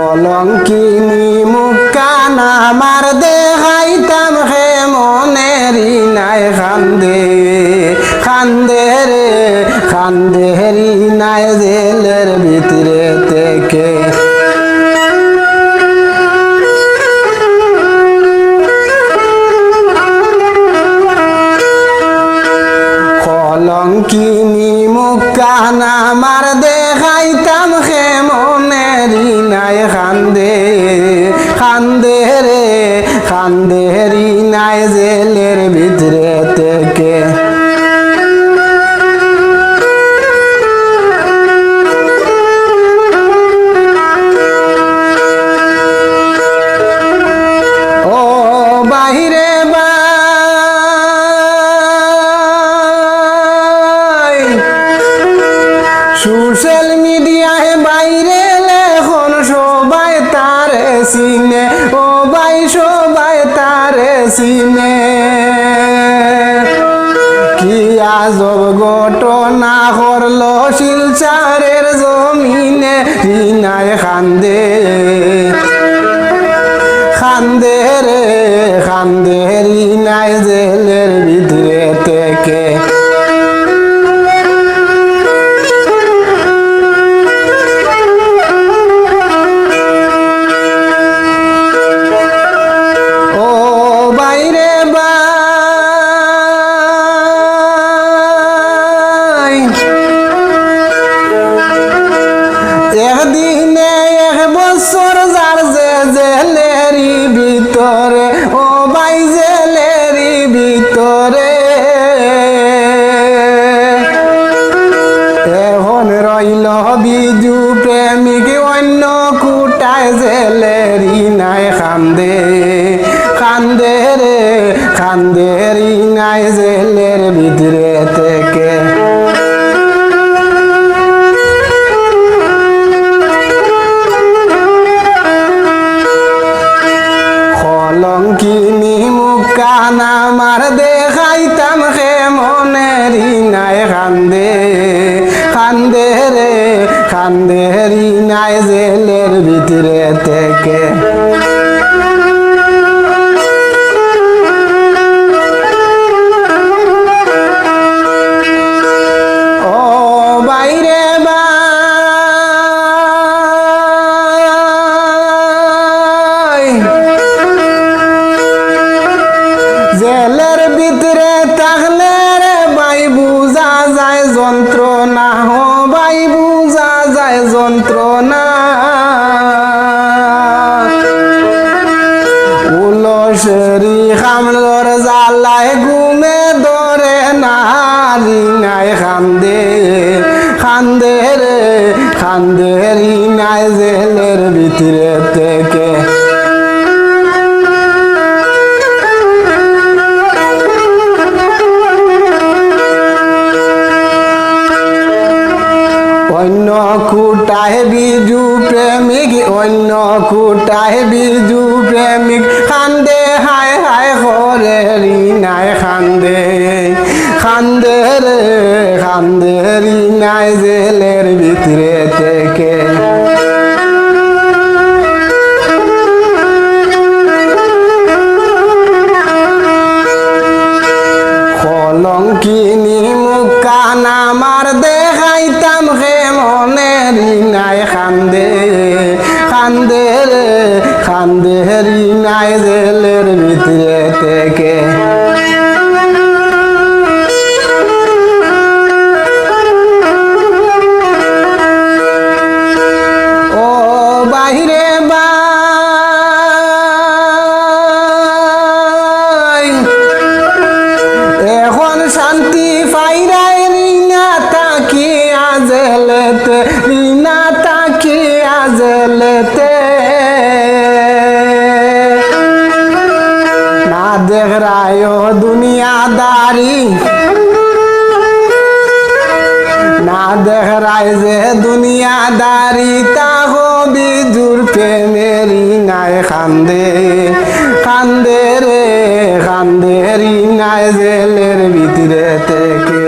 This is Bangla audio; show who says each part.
Speaker 1: কলঙ্কিনী মুখখান আমার দেখাইতাম হে মনেরি নাই খান্দে খান্দে রে খান্দেরি নাই জেলের ভিতরে থেকে কলঙ্কিনী মুখখান আমার দেখাইতাম হে মনেরি নাই খান্দে খান্দে রে খান্দেরি নাই জেলের ভিতরে থেকে ও বাহিরে সোশ্যাল মিডিয়ায় বাইরে এখন সবাই তারে চিনে ও ভাই সবাই তারে চিনে কি আজব ঘটনা করলো শিলচরের জমিনে রিনায় খান্দে খান্দে রে খান্দে রিনায় জেলের ভিতরে থেকে একদিনে এক বছর যার যে জেলেরি ভিতরে ও ভাই জেলেরি ভিতরে এখন রইল বিজু প্রেমিক অন্য কুটায় জেলেরি নাই খান্দে খান্দে রে খান্দেরি নাই জেলের ভিতরে থেকে কলঙ্কিনী মুখখান আমার দেখাইতাম হে মনেরি নাই খান্দে খান্দে রে খান্দেরি নাই জেলের ভিতরে থেকে ও বাইরে জেলের ভিতরে থাকলে রে ভাই বুঝা যায় যন্ত্রণা হো ভাই বুঝা যায় যন্ত্রণা উলসেরি খামলর জ্বালায় ঘুমে ধরে না রিনায় খান্দে খান্দে রে খান্দে রিনায় জেলের ভিতরে থেকে অন্য কুটায় বিজু প্রেমিক অন্য কুটায় বিজু প্রেমিক খান্দে হায় হায় করে রিনায় খান্দে খান্দে রে খান্দে রিনায় জেলের ভিতরে থেকে কলঙ্কিনী মুখখান আমার দেখাইতাম হে মনেরি নাই খান্দে খান্দে রে খান্দে রিনায় জেলের ভিতরে থেকে ও বাহিরে এখন শান্তি পাইরাই রিনা তাকি আজলেতে রিনা তাকি আজলেতে না দেখ রায় দুনিয়াদারি না দেখ রায় যে দুনিয়াদারি তা হবি জুর প্রেমেরি নাই খান্দে খান্দে রে খান্দে রিনায় জেলের ভিতরে থেকে